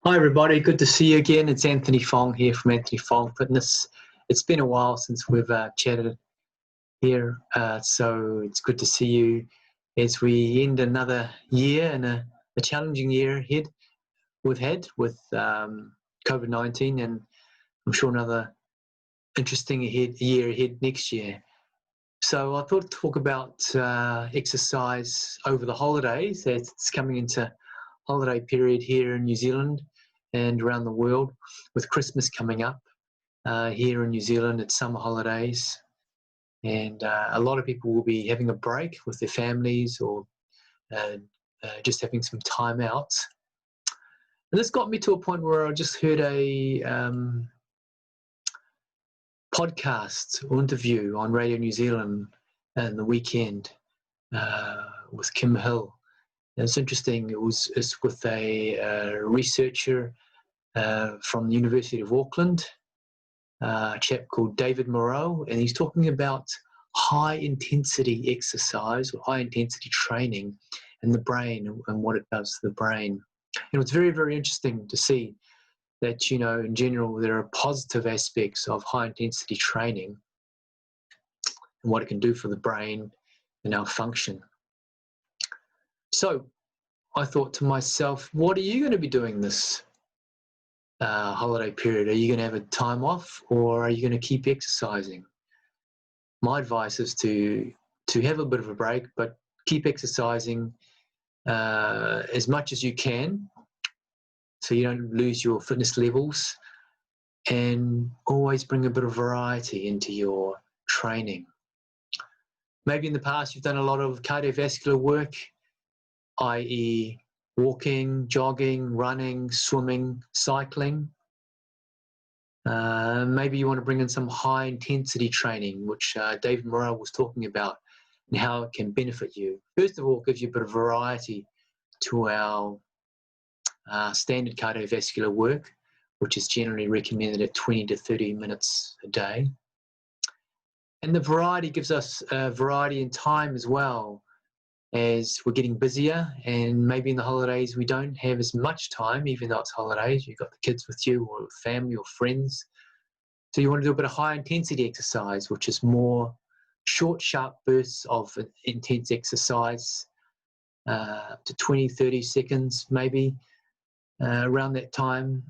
Hi everybody, good to see you again. It's Anthony Fong here from Anthony Fong Fitness. It's been a while since we've chatted here, so it's good to see you as we end another year and a challenging year ahead we've had with COVID-19, and I'm sure another interesting year ahead next year. So I thought to talk about exercise over the holidays, as it's coming into holiday period here in New Zealand and around the world, with Christmas coming up. Here in New Zealand, it's summer holidays, and a lot of people will be having a break with their families or just having some time out. And this got me to a point where I just heard a podcast or interview on Radio New Zealand in the weekend with Kim Hill. And it's interesting. It's with a researcher from the University of Auckland, a chap called David Moreau, and he's talking about high intensity exercise or high intensity training and the brain and what it does to the brain. And it's very, very interesting to see that, you know, in general, there are positive aspects of high intensity training and what it can do for the brain and our function. So I thought to myself, what are you going to be doing this holiday period? Are you going to have a time off, or are you going to keep exercising? My advice is to have a bit of a break, but keep exercising as much as you can, so you don't lose your fitness levels, and always bring a bit of variety into your training. Maybe in the past you've done a lot of cardiovascular work, i.e. walking, jogging, running, swimming, cycling. Maybe you want to bring in some high intensity training, which David Moreau was talking about, and how it can benefit you. First of all, it gives you a bit of variety to our standard cardiovascular work, which is generally recommended at 20 to 30 minutes a day. And the variety gives us variety in time as well, as we're getting busier, and maybe in the holidays we don't have as much time, even though it's holidays. You've got the kids with you, or family or friends. So you want to do a bit of high intensity exercise, which is more short, sharp bursts of intense exercise, to 20, 30 seconds maybe, around that time.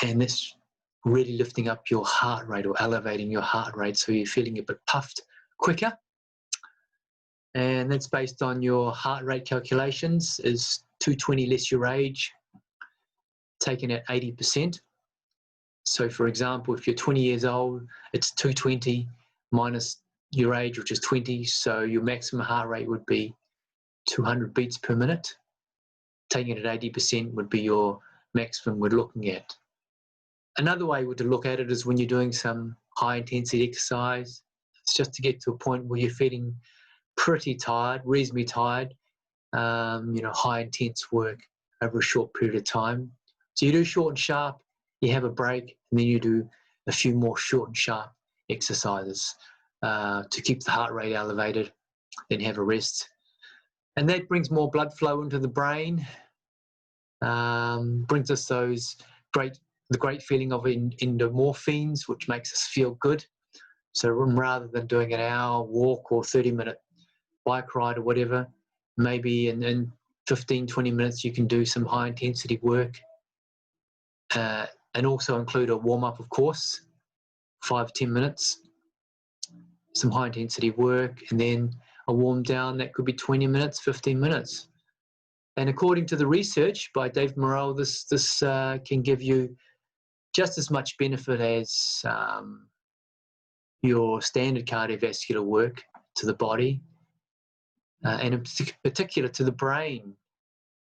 And this really lifting up your heart rate or elevating your heart rate, so you're feeling a bit puffed quicker. And that's based on your heart rate calculations, is 220 less your age, taken at 80%. So for example, if you're 20 years old, it's 220 minus your age, which is 20. So your maximum heart rate would be 200 beats per minute. Taking it at 80% would be your maximum we're looking at. Another way to look at it is when you're doing some high intensity exercise, it's just to get to a point where you're feeling pretty tired, reasonably tired, high intense work over a short period of time. So you do short and sharp, you have a break, and then you do a few more short and sharp exercises to keep the heart rate elevated, then have a rest. And that brings more blood flow into the brain, brings us the great feeling of endorphins, which makes us feel good. So rather than doing an hour walk or 30-minute bike ride or whatever, maybe in 15, 20 minutes you can do some high intensity work, and also include a warm-up, of course, 5 to 10 minutes, some high intensity work, and then a warm down that could be 20 minutes, 15 minutes. And according to the research by Dave Moreau, this can give you just as much benefit as your standard cardiovascular work to the body, and in particular to the brain.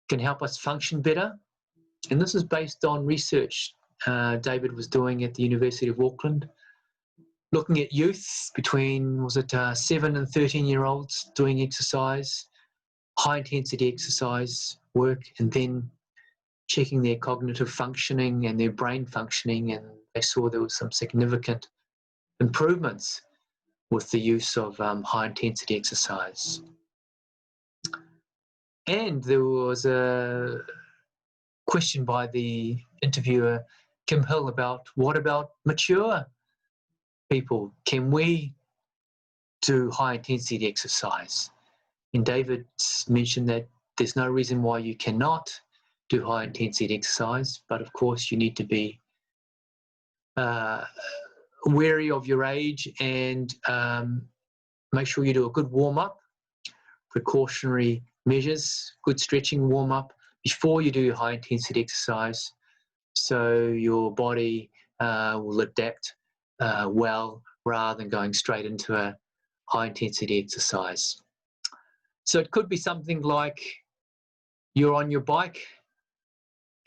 Can help us function better. And this is based on research David was doing at the University of Auckland, looking at youth between, 7 and 13-year-olds doing exercise, high intensity exercise work, and then checking their cognitive functioning and their brain functioning, and they saw there was some significant improvements with the use of high intensity exercise. And there was question by the interviewer, Kim Hill, about what about mature people? Can we do high intensity exercise? And David mentioned that there's no reason why you cannot do high intensity exercise, but of course you need to be wary of your age and make sure you do a good warm-up, precautionary measures, good stretching warm-up before you do your high intensity exercise, so your body will adapt well rather than going straight into a high intensity exercise. So it could be something like you're on your bike,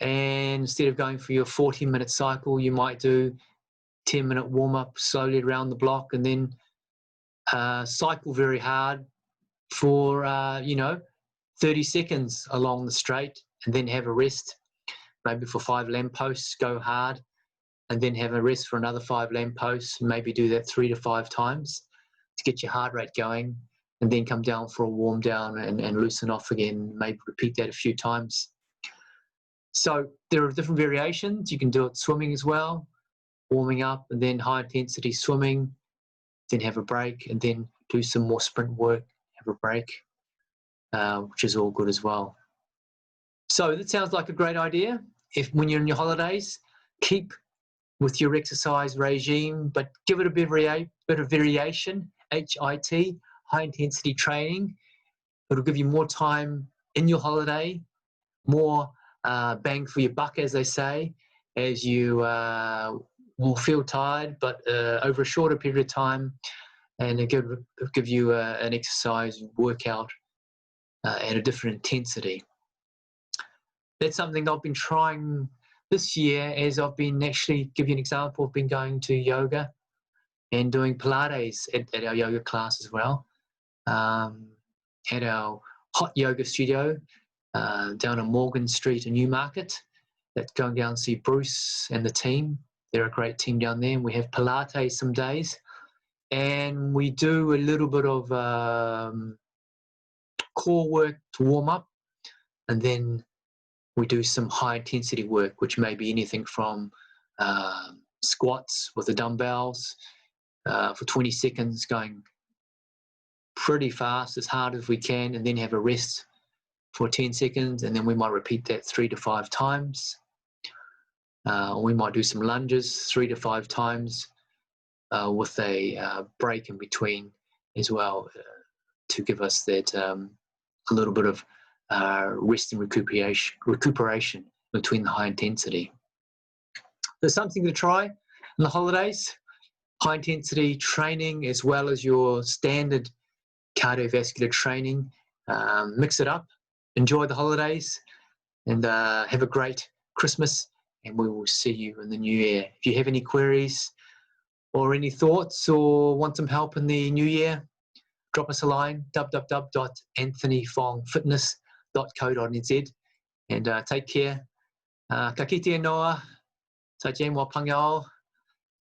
and instead of going for your 40-minute cycle, you might do 10-minute warm-up slowly around the block, and then cycle very hard for 30 seconds along the straight, and then have a rest, maybe for 5 lampposts, go hard, and then have a rest for another 5 lampposts, and maybe do that 3 to 5 times to get your heart rate going, and then come down for a warm down and loosen off again, maybe repeat that a few times. So there are different variations. You can do it swimming as well, warming up, and then high intensity swimming, then have a break, and then do some more sprint work, have a break, which is all good as well. So that sounds like a great idea. When you're in your holidays, keep with your exercise regime, but give it a bit of variation. H.I.T, high intensity training. It'll give you more time in your holiday, more bang for your buck, as they say, as you will feel tired, but over a shorter period of time, and it'll give you an exercise workout at a different intensity. That's something I've been trying this year, as I've been, actually give you an example, I've been going to yoga and doing Pilates at our yoga class as well, at our hot yoga studio down on Morgan Street in Newmarket. That's going down to see Bruce and the team. They're a great team down there, and we have Pilates some days, and we do a little bit of core work to warm up, and then we do some high intensity work, which may be anything from squats with the dumbbells for 20 seconds, going pretty fast, as hard as we can, and then have a rest for 10 seconds, and then we might repeat that 3 to 5 times. We might do some lunges 3 to 5 times with a break in between as well, to give us that a little bit of rest and recuperation between the high intensity. There's something to try in the holidays. High intensity training as well as your standard cardiovascular training. Mix it up. Enjoy the holidays, and have a great Christmas, and we will see you in the new year. If you have any queries or any thoughts or want some help in the new year, drop us a line, www.anthonyfongfitness.co.nz, and take care. Ka kite noa, tajen wa pangao,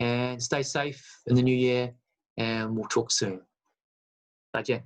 and stay safe in the new year, and we'll talk soon. Tajen.